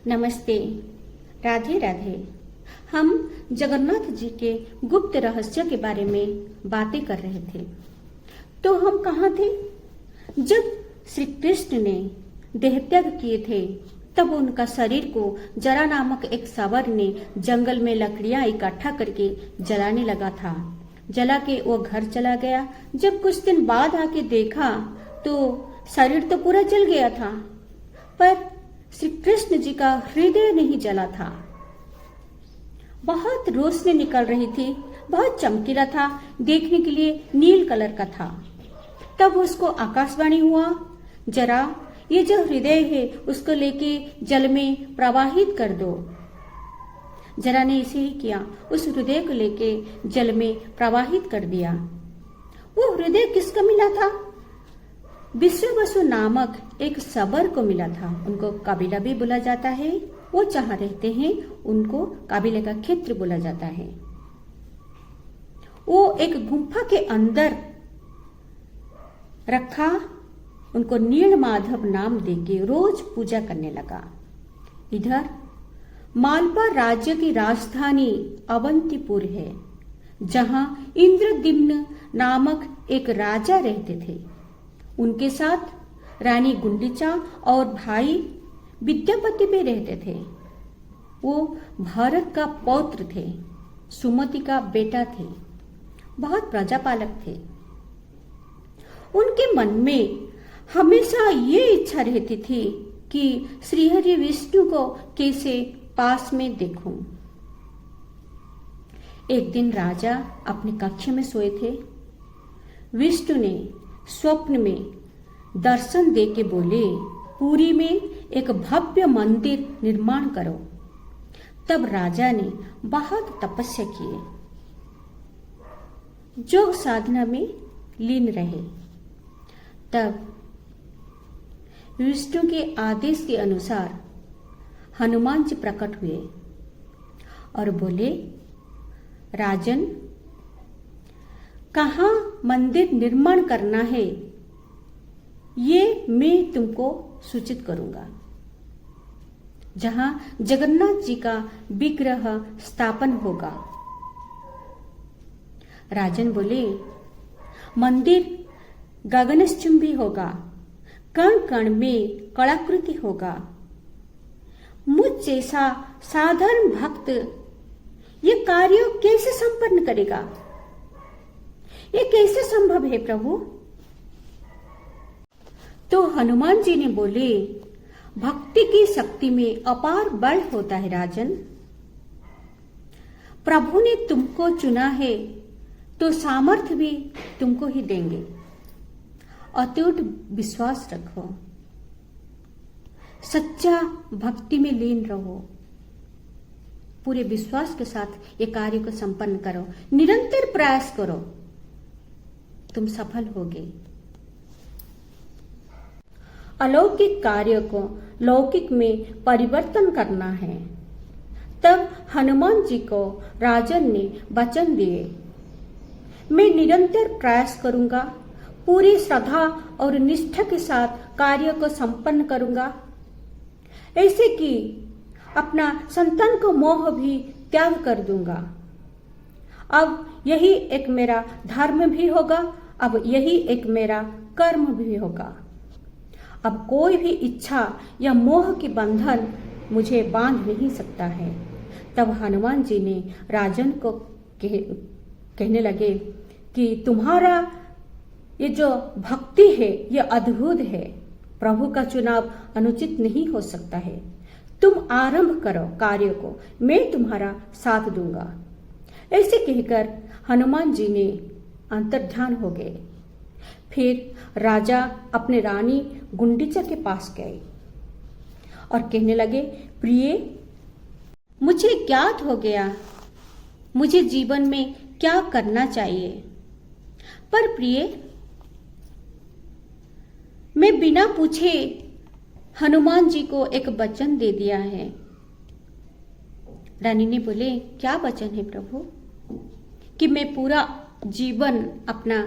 नमस्ते, राधे राधे। हम जगन्नाथ जी के गुप्त रहस्य के बारे में बातें कर रहे थे। तो हम कहाँ थे? जब श्री कृष्ण ने देहत्याग किए थे, तब उनका शरीर को जरा नामक एक सवर ने जंगल में लकड़ियां इकट्ठा करके जलाने लगा था। जला के वो घर चला गया। जब कुछ दिन बाद आके देखा तो शरीर तो पूरा जल गया था, पर श्री कृष्ण जी का हृदय नहीं जला था। बहुत रोशनी निकल रही थी, बहुत चमकीला था, देखने के लिए नील कलर का था। तब उसको आकाशवाणी हुआ, जरा ये जो हृदय है उसको लेके जल में प्रवाहित कर दो। जरा ने इसे ही किया, उस हृदय को लेके जल में प्रवाहित कर दिया। वो हृदय किसको मिला था? विश्ववसु नामक एक सबर को मिला था। उनको काबिला भी बोला जाता है। वो जहाँ रहते हैं उनको काबिले का क्षेत्र बोला जाता है। वो एक गुफा के अंदर रखा, उनको नील माधव नाम देके रोज पूजा करने लगा। इधर मालवा राज्य की राजधानी अवंतीपुर है, जहां इंद्रद्युम्न नामक एक राजा रहते थे। उनके साथ रानी गुंडीचा और भाई विद्यापति भी रहते थे। वो भरत का पौत्र थे, सुमति का बेटा थे, बहुत प्रजापालक थे। उनके मन में हमेशा ये इच्छा रहती थी कि श्रीहरि विष्णु को कैसे पास में देखूं। एक दिन राजा अपने कक्ष में सोए थे। विष्णु ने स्वप्न में दर्शन दे के बोले, पुरी में एक भव्य मंदिर निर्माण करो। तब राजा ने बहुत तपस्या किए, योग साधना में लीन रहे। तब विष्णु के आदेश के अनुसार हनुमान जी प्रकट हुए और बोले, राजन, कहाँ मंदिर निर्माण करना है ये मैं तुमको सूचित करूंगा। जहां जगन्नाथ जी का विग्रह स्थापन होगा। राजन बोले, मंदिर गगनचुंबी होगा, कण कण में कलाकृति होगा। मुझ जैसा साधारण भक्त ये कार्य कैसे संपन्न करेगा? ये कैसे संभव है प्रभु? तो हनुमान जी ने बोले, भक्ति की शक्ति में अपार बल होता है राजन। प्रभु ने तुमको चुना है तो सामर्थ्य भी तुमको ही देंगे। अटूट विश्वास रखो, सच्चा भक्ति में लीन रहो, पूरे विश्वास के साथ ये कार्य को संपन्न करो, निरंतर प्रयास करो, तुम सफल होगे। अलौकिक कार्य को लौकिक में परिवर्तन करना है। तब हनुमान जी को राजन ने वचन दिए, मैं निरंतर प्रयास करूंगा, पूरी श्रद्धा और निष्ठा के साथ कार्य को संपन्न करूंगा, ऐसे कि अपना संतान को मोह भी त्याग कर दूंगा। अब यही एक मेरा धर्म भी होगा, अब यही एक मेरा कर्म भी होगा। अब कोई भी इच्छा या मोह के बंधन मुझे बांध नहीं सकता है। तब हनुमान जी ने राजन को कहने लगे कि तुम्हारा ये जो भक्ति है ये अद्भुत है, प्रभु का चुनाव अनुचित नहीं हो सकता है। तुम आरंभ करो कार्य को, मैं तुम्हारा साथ दूंगा। ऐसे कहकर हनुमान जी ने अंतर्ध्यान हो गए। फिर राजा अपने रानी गुंडीचा के पास गए और कहने लगे, प्रिय, मुझे ज्ञात हो गया मुझे जीवन में क्या करना चाहिए। पर प्रिय, मैं बिना पूछे हनुमान जी को एक वचन दे दिया है। रानी ने बोले, क्या वचन है प्रभु? कि मैं पूरा जीवन अपना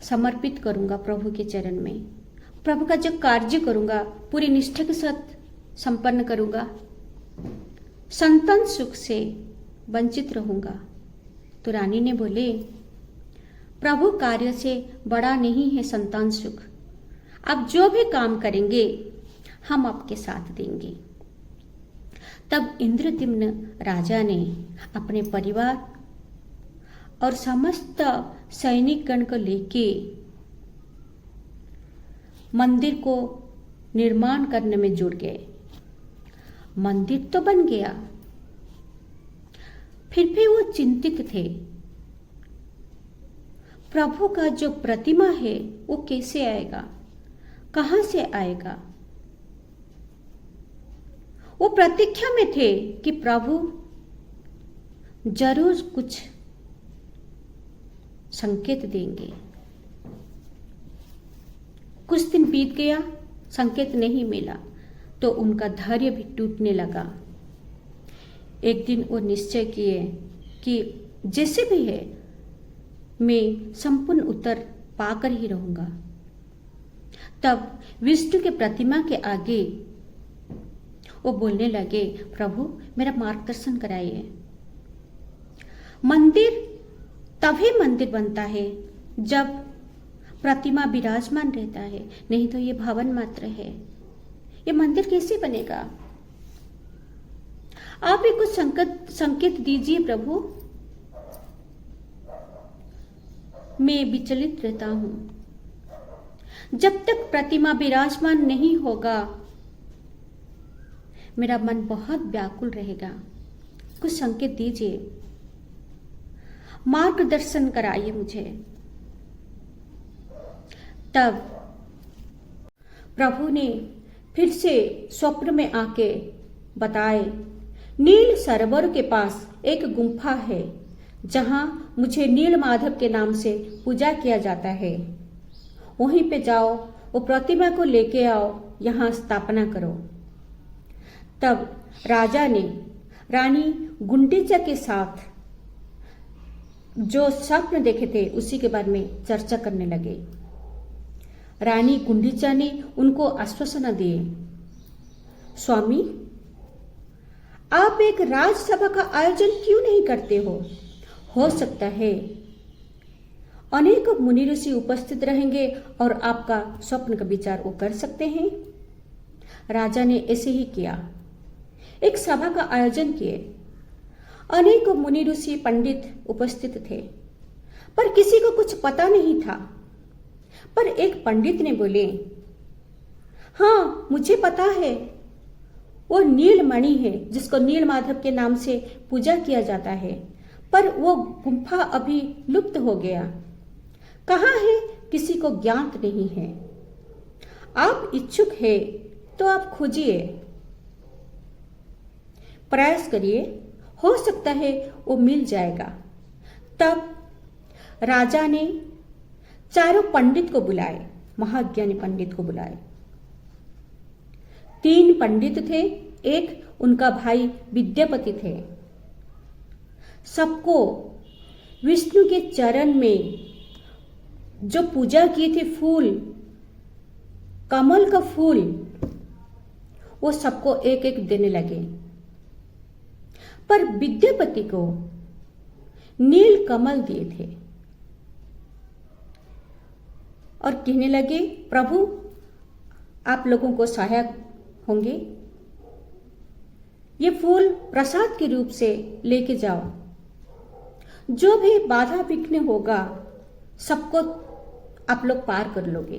समर्पित करूंगा प्रभु के चरण में, प्रभु का जो कार्य करूंगा पूरी निष्ठा के साथ संपन्न करूंगा। संतान सुख से वंचित रहूंगा। तो रानी ने बोले, प्रभु कार्य से बड़ा नहीं है संतान सुख। आप जो भी काम करेंगे हम आपके साथ देंगे। तब इंद्रद्युम्न राजा ने अपने परिवार और समस्त सैनिक गण को लेके मंदिर को निर्माण करने में जुट गए। मंदिर तो बन गया, फिर भी वो चिंतित थे। प्रभु का जो प्रतिमा है वो कैसे आएगा, कहां से आएगा। वो प्रतीक्षा में थे कि प्रभु जरूर कुछ संकेत देंगे। कुछ दिन बीत गया, संकेत नहीं मिला, तो उनका धैर्य भी टूटने लगा। एक दिन वो निश्चय किए कि जैसे भी है मैं संपूर्ण उत्तर पाकर ही रहूंगा। तब विष्णु के प्रतिमा के आगे वो बोलने लगे, प्रभु मेरा मार्गदर्शन कराइए। मंदिर तभी मंदिर बनता है जब प्रतिमा विराजमान रहता है, नहीं तो ये भवन मात्र है। ये मंदिर कैसे बनेगा? आप भी कुछ संकेत दीजिए प्रभु। मैं विचलित रहता हूं। जब तक प्रतिमा विराजमान नहीं होगा मेरा मन बहुत व्याकुल रहेगा। कुछ संकेत दीजिए, मार्गदर्शन कराइए मुझे। तब प्रभु ने फिर से स्वप्न में आके बताए, नील सरोवर के पास एक गुम्फा है जहां मुझे नील माधव के नाम से पूजा किया जाता है। वहीं पे जाओ, वो प्रतिमा को लेके आओ, यहां स्थापना करो। तब राजा ने रानी गुंडीचा के साथ जो स्वप्न देखे थे उसी के बारे में चर्चा करने लगे। रानी गुंडीचा ने उनको आश्वासन दिए, स्वामी आप एक राजसभा का आयोजन क्यों नहीं करते हो सकता है अनेक मुनि ऋषि उपस्थित रहेंगे और आपका स्वप्न का विचार वो कर सकते हैं। राजा ने ऐसे ही किया, एक सभा का आयोजन किए। अनेक मुनि ऋषि पंडित उपस्थित थे, पर किसी को कुछ पता नहीं था। पर एक पंडित ने बोले, हाँ मुझे पता है, वो नीलमणि है जिसको नील माधव के नाम से पूजा किया जाता है, पर वो गुम्फा अभी लुप्त हो गया। कहाँ है किसी को ज्ञात नहीं है। आप इच्छुक है तो आप खोजिए, प्रयास करिए, हो सकता है वो मिल जाएगा। तब राजा ने चारों पंडित को बुलाए, महाज्ञानी पंडित को बुलाए। 3 पंडित थे, एक उनका भाई विद्यापति थे। सबको विष्णु के चरण में जो पूजा की थी, फूल, कमल का फूल, वो सबको एक एक देने लगे। पर विद्यापति को नील कमल दिए थे और कहने लगे, प्रभु आप लोगों को सहायक होंगे, ये फूल प्रसाद के रूप से लेके जाओ। जो भी बाधा विघ्न होगा सबको आप लोग पार कर लोगे।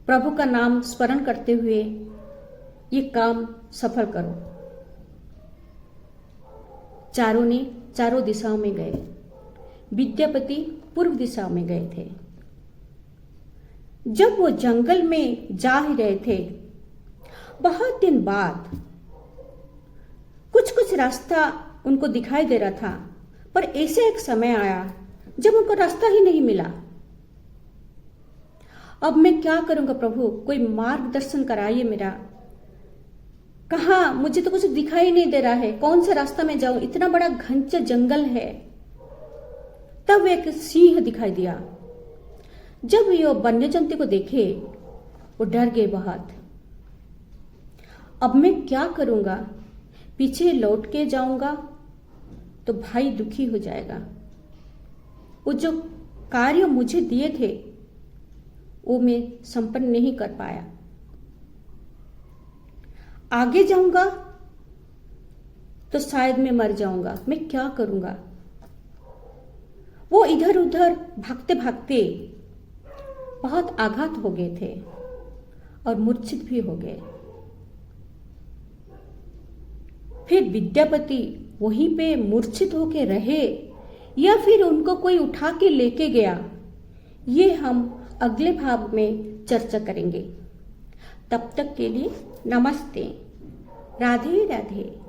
प्रभु का नाम स्मरण करते हुए ये काम सफल करो। चारों ने चारों दिशाओं में गए। विद्यापति पूर्व दिशा में गए थे। जब वो जंगल में जा ही रहे थे, बहुत दिन बाद कुछ कुछ रास्ता उनको दिखाई दे रहा था, पर ऐसे एक समय आया जब उनको रास्ता ही नहीं मिला। अब मैं क्या करूंगा प्रभु, कोई मार्गदर्शन कराइए मेरा। कहाँ, मुझे तो कुछ दिखाई नहीं दे रहा है, कौन सा रास्ता में जाऊं, इतना बड़ा घंचा जंगल है। तब एक सिंह दिखाई दिया। जब ये वन्य जंतु को देखे वो डर गए बहुत। अब मैं क्या करूंगा, पीछे लौट के जाऊंगा तो भाई दुखी हो जाएगा। वो जो कार्य मुझे दिए थे वो मैं संपन्न नहीं कर पाया। आगे जाऊंगा तो शायद मैं मर जाऊंगा, मैं क्या करूंगा। वो इधर उधर भागते भागते बहुत आघात हो गए थे और मूर्छित भी हो गए। फिर विद्यापति वहीं पे मूर्छित होके रहे या फिर उनको कोई उठा के लेके गया, ये हम अगले भाग में चर्चा करेंगे। तब तक के लिए नमस्ते, राधे राधे।